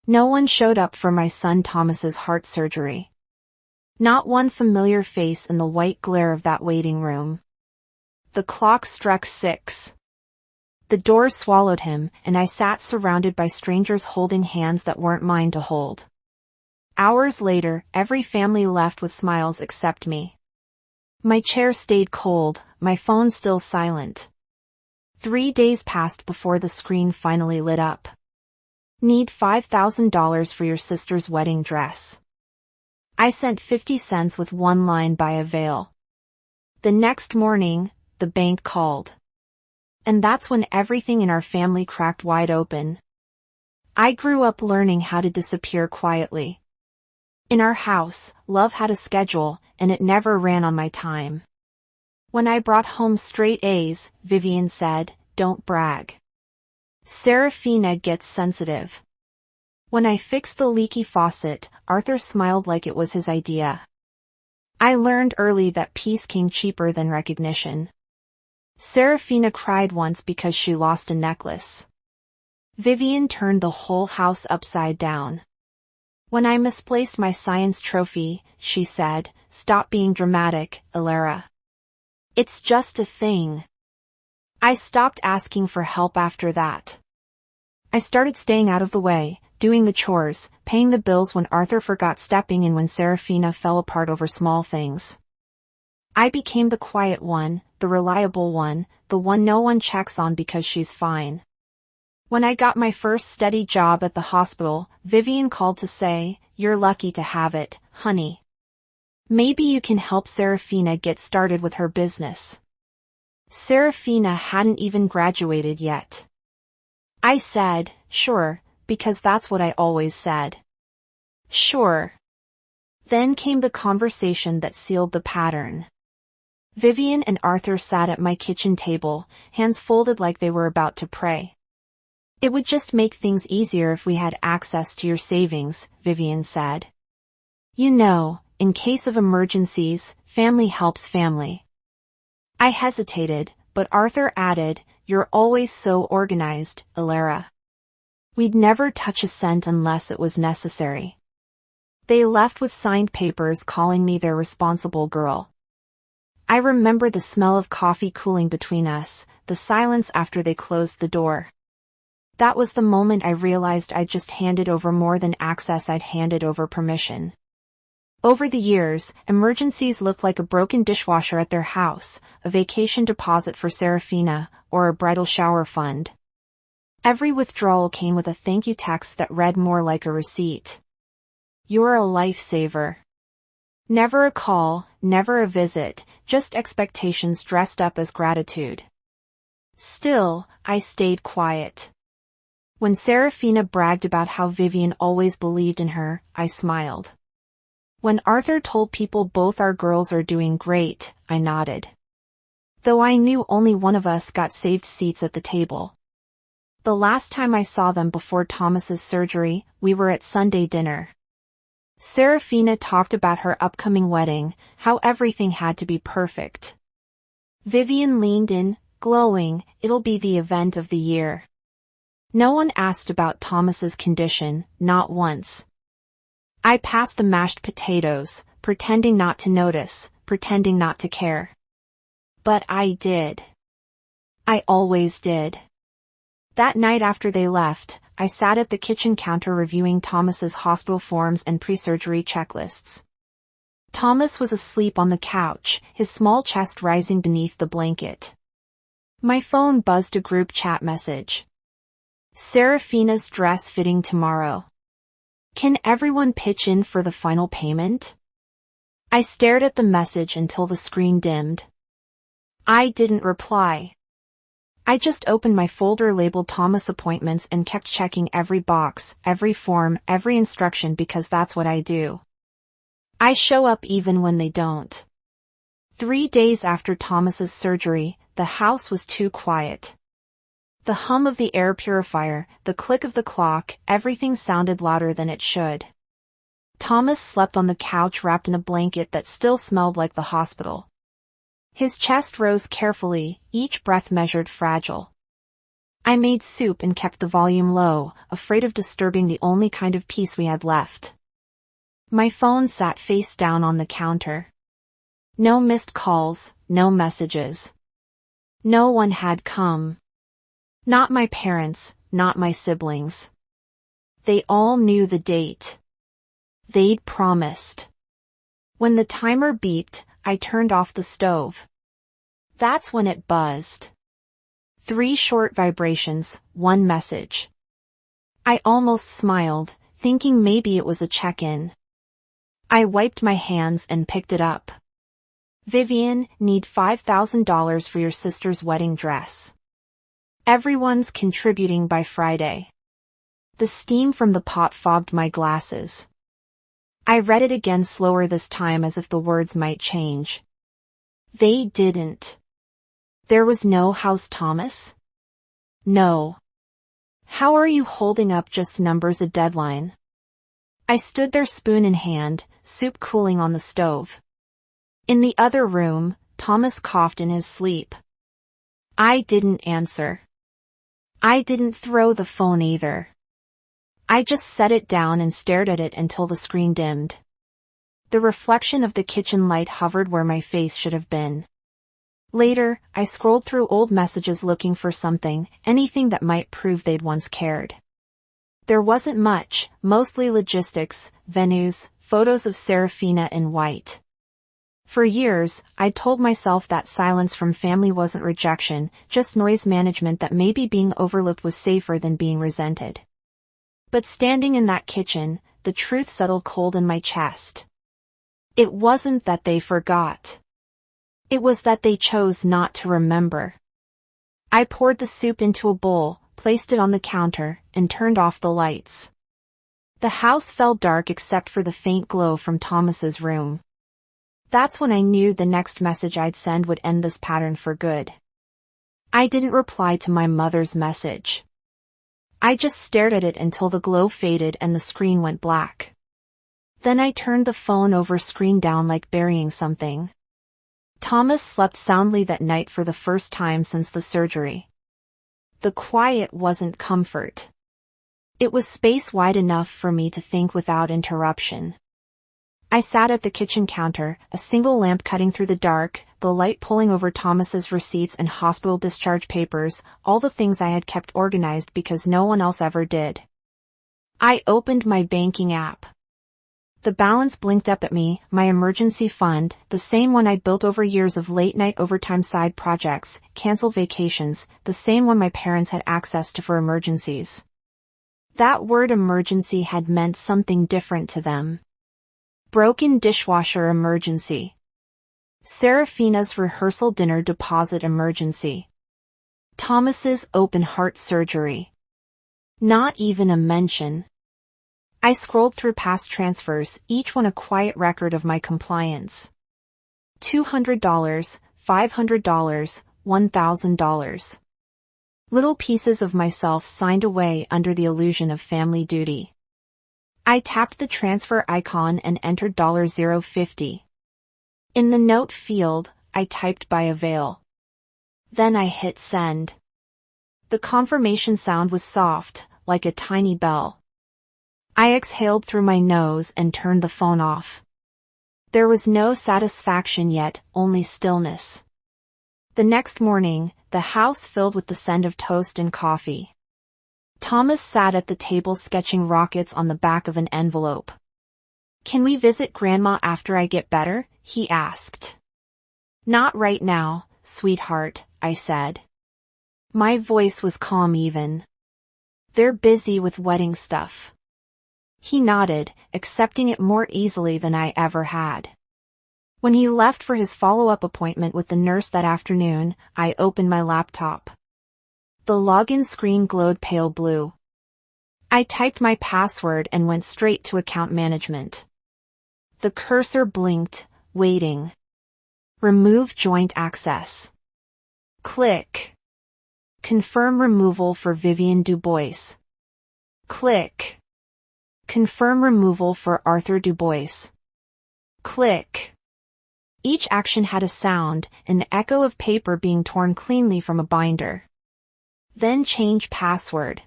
No one showed up for my son Thomas's heart surgery. Not one familiar face in the white glare of that waiting room. The clock struck 6. The door swallowed him, and I sat surrounded by strangers holding hands that weren't mine to hold. Hours later, every family left with smiles except me. My chair stayed cold, my phone still silent. 3 days passed before the screen finally lit up. Need $5,000 for your sister's wedding dress. I sent 50 cents with one line by a veil. The next morning, the bank called. And that's when everything in our family cracked wide open. I grew up learning how to disappear quietly. In our house, love had a schedule, and it never ran on my time. When I brought home straight A's, Vivian said, "Don't brag. Serafina gets sensitive." When I fixed the leaky faucet, Arthur smiled like it was his idea. I learned early that peace came cheaper than recognition. Serafina cried once because she lost a necklace. Vivian turned the whole house upside down. When I misplaced my science trophy, she said, "Stop being dramatic, Alara. It's just a thing." I stopped asking for help after that. I started staying out of the way, doing the chores, paying the bills when Arthur forgot, stepping in when Serafina fell apart over small things. I became the quiet one, the reliable one, the one no one checks on because she's fine. When I got my first steady job at the hospital, Vivian called to say, "You're lucky to have it, honey. Maybe you can help Serafina get started with her business." Serafina hadn't even graduated yet. I said, "Sure," because that's what I always said. "Sure." Then came the conversation that sealed the pattern. Vivian and Arthur sat at my kitchen table, hands folded like they were about to pray. "It would just make things easier if we had access to your savings," Vivian said. "You know, in case of emergencies, family helps family." I hesitated, but Arthur added, "You're always so organized, Alara." We'd never touch a cent unless it was necessary. They left with signed papers calling me their responsible girl. I remember the smell of coffee cooling between us, the silence after they closed the door. That was the moment I realized I'd just handed over more than access, I'd handed over permission. Over the years, emergencies looked like a broken dishwasher at their house, a vacation deposit for Serafina, or a bridal shower fund. Every withdrawal came with a thank you text that read more like a receipt. "You're a lifesaver." Never a call, never a visit, just expectations dressed up as gratitude. Still, I stayed quiet. When Serafina bragged about how Vivian always believed in her, I smiled. When Arthur told people both our girls are doing great, I nodded. Though I knew only one of us got saved seats at the table. The last time I saw them before Thomas's surgery, we were at Sunday dinner. Serafina talked about her upcoming wedding, how everything had to be perfect. Vivian leaned in, glowing, "It'll be the event of the year." No one asked about Thomas's condition, not once. I passed the mashed potatoes, pretending not to notice, pretending not to care. But I did. I always did. That night after they left, I sat at the kitchen counter reviewing Thomas's hospital forms and pre-surgery checklists. Thomas was asleep on the couch, his small chest rising beneath the blanket. My phone buzzed, a group chat message. "Serafina's dress fitting tomorrow. Can everyone pitch in for the final payment?" I stared at the message until the screen dimmed. I didn't reply. I just opened my folder labeled Thomas appointments and kept checking every box, every form, every instruction, because that's what I do. I show up even when they don't. 3 days after Thomas's surgery, the house was too quiet. The hum of the air purifier, the click of the clock, everything sounded louder than it should. Thomas slept on the couch wrapped in a blanket that still smelled like the hospital. His chest rose carefully, each breath measured, fragile. I made soup and kept the volume low, afraid of disturbing the only kind of peace we had left. My phone sat face down on the counter. No missed calls, no messages. No one had come. Not my parents, not my siblings. They all knew the date. They'd promised. When the timer beeped, I turned off the stove. That's when it buzzed. 3 short vibrations, 1 message. I almost smiled, thinking maybe it was a check-in. I wiped my hands and picked it up. Vivian, need $5,000 for your sister's wedding dress. Everyone's contributing by Friday. The steam from the pot fogged my glasses. I read it again slower this time as if the words might change. They didn't. There was no house, Thomas? No. How are you holding up just numbers a deadline? I stood there spoon in hand, soup cooling on the stove. In the other room, Thomas coughed in his sleep. I didn't answer. I didn't throw the phone either. I just set it down and stared at it until the screen dimmed. The reflection of the kitchen light hovered where my face should have been. Later, I scrolled through old messages looking for something, anything that might prove they'd once cared. There wasn't much, mostly logistics, venues, photos of Serafina in white. For years, I'd told myself that silence from family wasn't rejection, just noise management, that maybe being overlooked was safer than being resented. But standing in that kitchen, the truth settled cold in my chest. It wasn't that they forgot. It was that they chose not to remember. I poured the soup into a bowl, placed it on the counter, and turned off the lights. The house fell dark except for the faint glow from Thomas's room. That's when I knew the next message I'd send would end this pattern for good. I didn't reply to my mother's message. I just stared at it until the glow faded and the screen went black. Then I turned the phone over screen down like burying something. Thomas slept soundly that night for the first time since the surgery. The quiet wasn't comfort. It was space wide enough for me to think without interruption. I sat at the kitchen counter, a single lamp cutting through the dark, the light pulling over Thomas's receipts and hospital discharge papers, all the things I had kept organized because no one else ever did. I opened my banking app. The balance blinked up at me, my emergency fund, the same one I'd built over years of late-night overtime side projects, canceled vacations, the same one my parents had access to for emergencies. That word emergency had meant something different to them. Broken dishwasher emergency. Serafina's rehearsal dinner deposit emergency. Thomas's open heart surgery. Not even a mention. I scrolled through past transfers, each one a quiet record of my compliance. $200, $500, $1,000. Little pieces of myself signed away under the illusion of family duty. I tapped the transfer icon and entered $0.50. In the note field, I typed by avail. Then I hit send. The confirmation sound was soft, like a tiny bell. I exhaled through my nose and turned the phone off. There was no satisfaction yet, only stillness. The next morning, the house filled with the scent of toast and coffee. Thomas sat at the table sketching rockets on the back of an envelope. "Can we visit Grandma after I get better?" he asked. "Not right now, sweetheart," I said. My voice was calm even. "They're busy with wedding stuff." He nodded, accepting it more easily than I ever had. When he left for his follow-up appointment with the nurse that afternoon, I opened my laptop. The login screen glowed pale blue. I typed my password and went straight to account management. The cursor blinked, waiting. Remove joint access. Click. Confirm removal for Vivian Dubois. Click. Confirm removal for Arthur Dubois. Click. Each action had a sound, an echo of paper being torn cleanly from a binder. Then change password.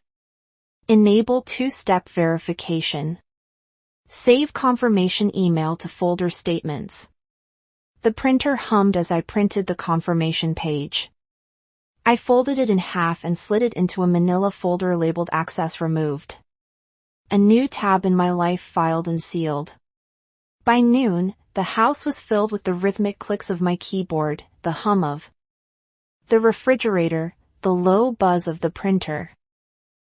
Enable two-step verification. Save confirmation email to folder statements. The printer hummed as I printed the confirmation page. I folded it in half and slid it into a manila folder labeled Access Removed. A new tab in my life filed and sealed. By noon, the house was filled with the rhythmic clicks of my keyboard, the hum of the refrigerator, the low buzz of the printer.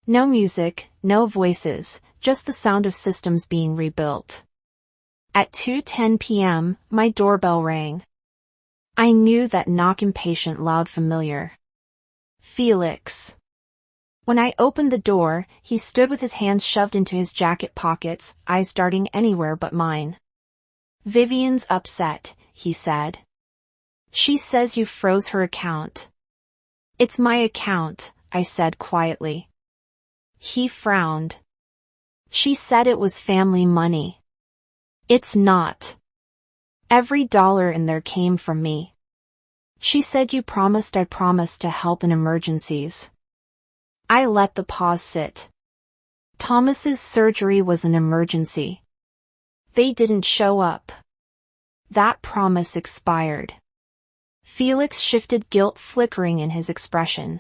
No music, no voices, just the sound of systems being rebuilt. At 2:10 p.m., my doorbell rang. I knew that knock, impatient, loud, familiar. Felix. When I opened the door, he stood with his hands shoved into his jacket pockets, eyes darting anywhere but mine. Vivian's upset, he said. She says you froze her account. It's my account, I said quietly. He frowned. She said it was family money. It's not. Every dollar in there came from me. She said you promised. I promised to help in emergencies. I let the pause sit. Thomas's surgery was an emergency. They didn't show up. That promise expired. Felix shifted, guilt flickering in his expression.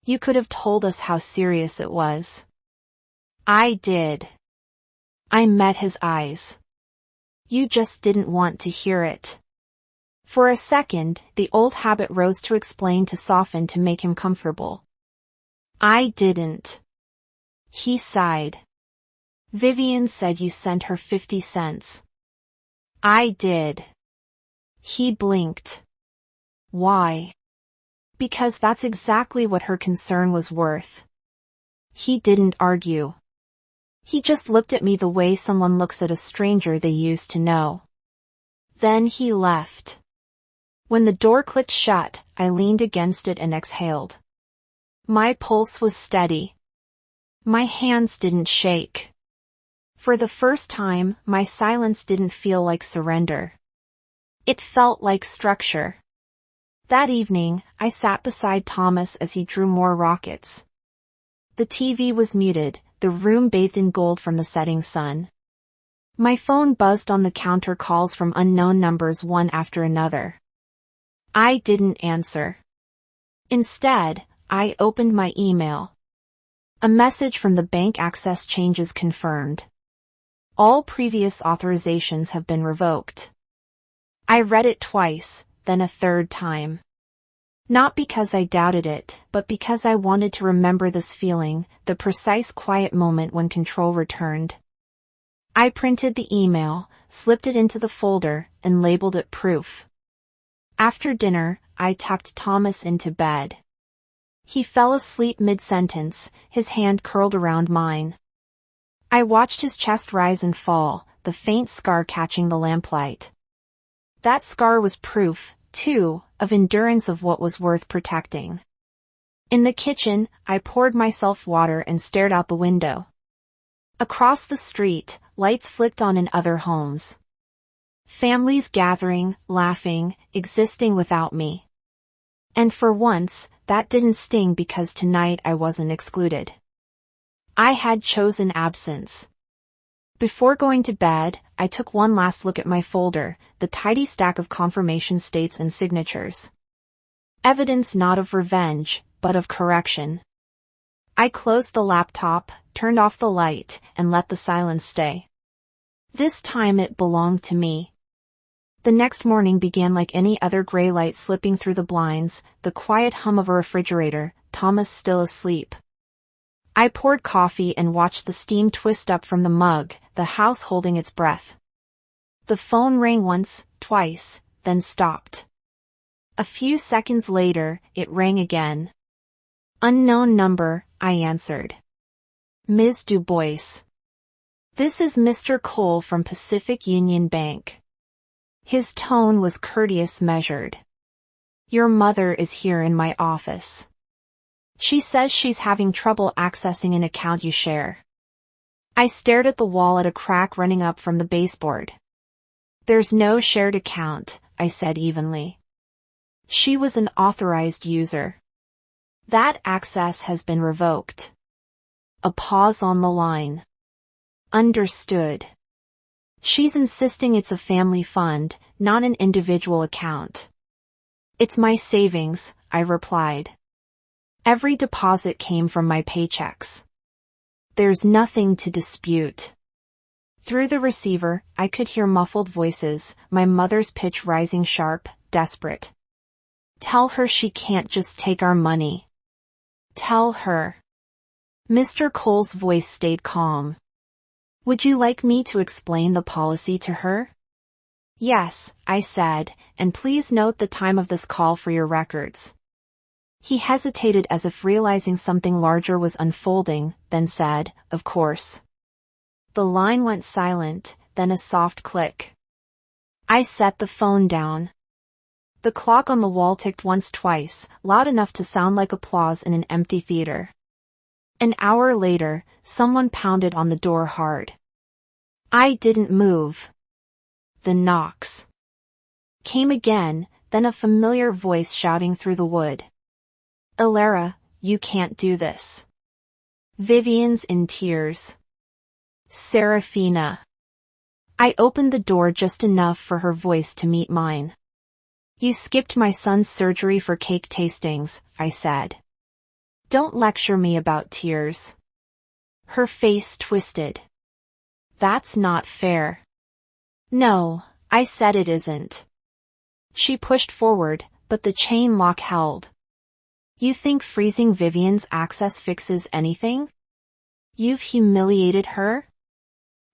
You could have told us how serious it was. I did. I met his eyes. You just didn't want to hear it. For a second, the old habit rose to explain, to soften, to make him comfortable. I didn't. He sighed. Vivian said you sent her 50 cents. I did. He blinked. Why? Because that's exactly what her concern was worth. He didn't argue. He just looked at me the way someone looks at a stranger they used to know. Then he left. When the door clicked shut, I leaned against it and exhaled. My pulse was steady. My hands didn't shake. For the first time, my silence didn't feel like surrender. It felt like structure. That evening, I sat beside Thomas as he drew more rockets. The TV was muted, the room bathed in gold from the setting sun. My phone buzzed on the counter, calls from unknown numbers one after another. I didn't answer. Instead, I opened my email. A message from the bank: access changes confirmed. All previous authorizations have been revoked. I read it twice, then a third time. Not because I doubted it, but because I wanted to remember this feeling, the precise quiet moment when control returned. I printed the email, slipped it into the folder, and labeled it proof. After dinner, I tucked Thomas into bed. He fell asleep mid-sentence, his hand curled around mine. I watched his chest rise and fall, the faint scar catching the lamplight. That scar was proof, too, of endurance, of what was worth protecting. In the kitchen, I poured myself water and stared out the window. Across the street, lights flicked on in other homes. Families gathering, laughing, existing without me. And for once, that didn't sting, because tonight I wasn't excluded. I had chosen absence. Before going to bed, I took one last look at my folder, the tidy stack of confirmation states and signatures. Evidence not of revenge, but of correction. I closed the laptop, turned off the light, and let the silence stay. This time it belonged to me. The next morning began like any other, gray light slipping through the blinds, the quiet hum of a refrigerator, Thomas still asleep. I poured coffee and watched the steam twist up from the mug, the house holding its breath. The phone rang once, twice, then stopped. A few seconds later, it rang again. Unknown number, I answered. Ms. Du Bois. This is Mr. Cole from Pacific Union Bank. His tone was courteous, measured. Your mother is here in my office. She says she's having trouble accessing an account you share. I stared at the wall, at a crack running up from the baseboard. There's no shared account, I said evenly. She was an authorized user. That access has been revoked. A pause on the line. Understood. She's insisting it's a family fund, not an individual account. It's my savings, I replied. Every deposit came from my paychecks. There's nothing to dispute. Through the receiver, I could hear muffled voices, my mother's pitch rising sharp, desperate. Tell her she can't just take our money. Tell her. Mr. Cole's voice stayed calm. Would you like me to explain the policy to her? Yes, I said, and please note the time of this call for your records. He hesitated as if realizing something larger was unfolding, then said, of course. The line went silent, then a soft click. I set the phone down. The clock on the wall ticked once twice, loud enough to sound like applause in an empty theater. An hour later, someone pounded on the door hard. I didn't move. The knocks came again, then a familiar voice shouting through the wood. Elara, you can't do this. Vivian's in tears. Serafina. I opened the door just enough for her voice to meet mine. You skipped my son's surgery for cake tastings, I said. Don't lecture me about tears. Her face twisted. That's not fair. No, I said it isn't. She pushed forward, but the chain lock held. You think freezing Vivian's access fixes anything? You've humiliated her?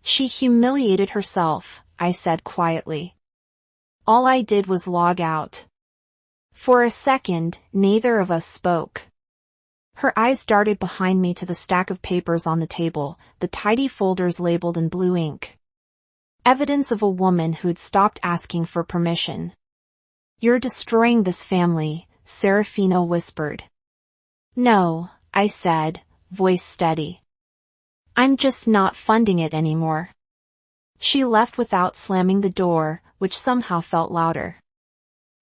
She humiliated herself, I said quietly. All I did was log out. For a second, neither of us spoke. Her eyes darted behind me to the stack of papers on the table, the tidy folders labeled in blue ink. Evidence of a woman who'd stopped asking for permission. You're destroying this family, Serafina whispered. No, I said, voice steady. I'm just not funding it anymore. She left without slamming the door, which somehow felt louder.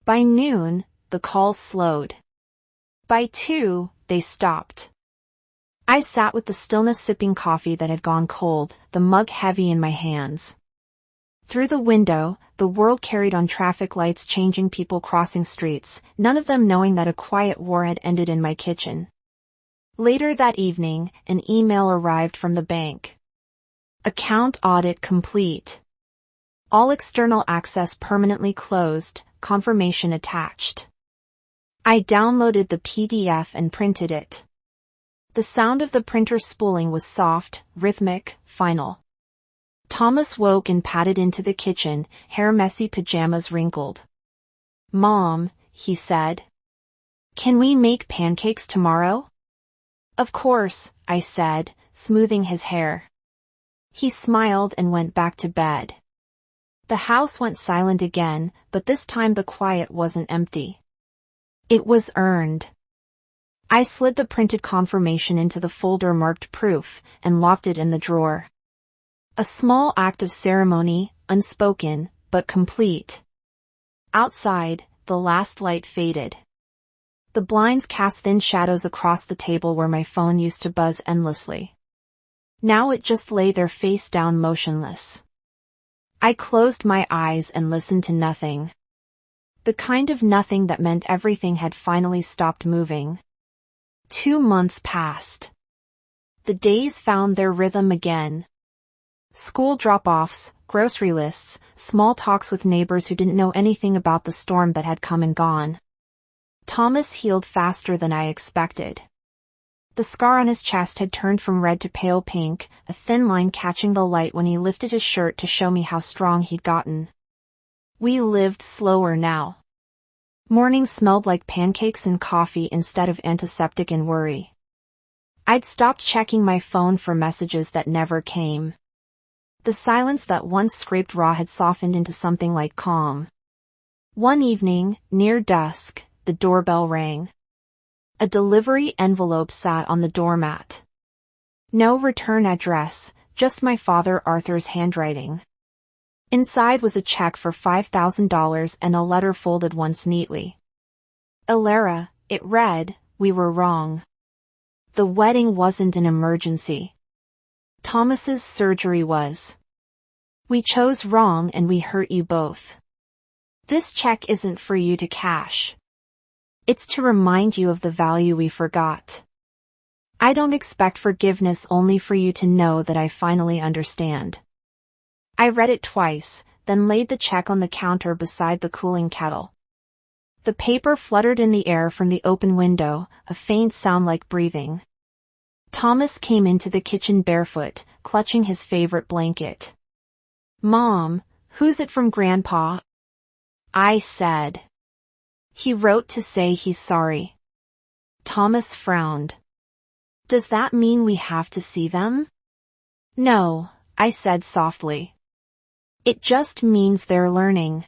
By noon, the calls slowed. By 2, they stopped. I sat with the stillness sipping coffee that had gone cold, the mug heavy in my hands. Through the window, the world carried on traffic lights changing people crossing streets, none of them knowing that a quiet war had ended in my kitchen. Later that evening, an email arrived from the bank. Account audit complete. All external access permanently closed, confirmation attached. I downloaded the PDF and printed it. The sound of the printer spooling was soft, rhythmic, final. Thomas woke and padded into the kitchen, hair messy, pajamas wrinkled. Mom, he said. Can we make pancakes tomorrow? Of course, I said, smoothing his hair. He smiled and went back to bed. The house went silent again, but this time the quiet wasn't empty. It was earned. I slid the printed confirmation into the folder marked proof, and locked it in the drawer. A small act of ceremony, unspoken, but complete. Outside, the last light faded. The blinds cast thin shadows across the table where my phone used to buzz endlessly. Now it just lay there face down motionless. I closed my eyes and listened to nothing. The kind of nothing that meant everything had finally stopped moving. 2 months passed. The days found their rhythm again. School drop-offs, grocery lists, small talks with neighbors who didn't know anything about the storm that had come and gone. Thomas healed faster than I expected. The scar on his chest had turned from red to pale pink, a thin line catching the light when he lifted his shirt to show me how strong he'd gotten. We lived slower now. Mornings smelled like pancakes and coffee instead of antiseptic and worry. I'd stopped checking my phone for messages that never came. The silence that once scraped raw had softened into something like calm. One evening, near dusk, the doorbell rang. A delivery envelope sat on the doormat. No return address, just my father Arthur's handwriting. Inside was a check for $5,000 and a letter folded once neatly. Elara, it read, we were wrong. The wedding wasn't an emergency. Thomas's surgery was. We chose wrong and we hurt you both. This check isn't for you to cash. It's to remind you of the value we forgot. I don't expect forgiveness, only for you to know that I finally understand. I read it twice, then laid the check on the counter beside the cooling kettle. The paper fluttered in the air from the open window, a faint sound like breathing. Thomas came into the kitchen barefoot, clutching his favorite blanket. "Mom, who's it from Grandpa?" I said. "He wrote to say he's sorry." Thomas frowned. "Does that mean we have to see them?" "No," I said softly. "It just means they're learning.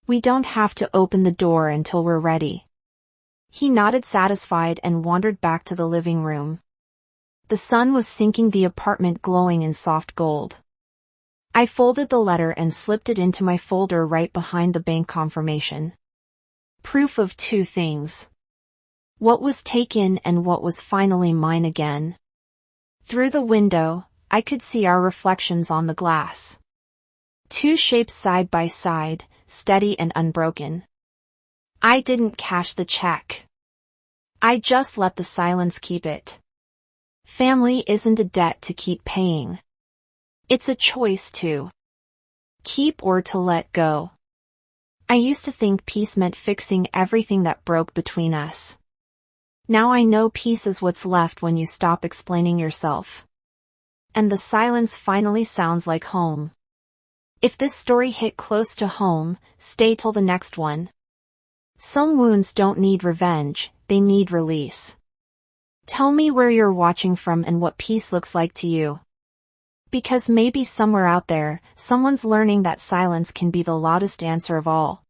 We don't have to open the door until we're ready." He nodded satisfied and wandered back to the living room. The sun was sinking the apartment, glowing in soft gold. I folded the letter and slipped it into my folder right behind the bank confirmation. Proof of two things. What was taken and what was finally mine again. Through the window, I could see our reflections on the glass. Two shapes side by side, steady and unbroken. I didn't cash the check. I just let the silence keep it. Family isn't a debt to keep paying. It's a choice to keep or to let go. I used to think peace meant fixing everything that broke between us. Now I know peace is what's left when you stop explaining yourself. And the silence finally sounds like home. If this story hit close to home, stay till the next one. Some wounds don't need revenge, they need release. Tell me where you're watching from and what peace looks like to you. Because maybe somewhere out there, someone's learning that silence can be the loudest answer of all.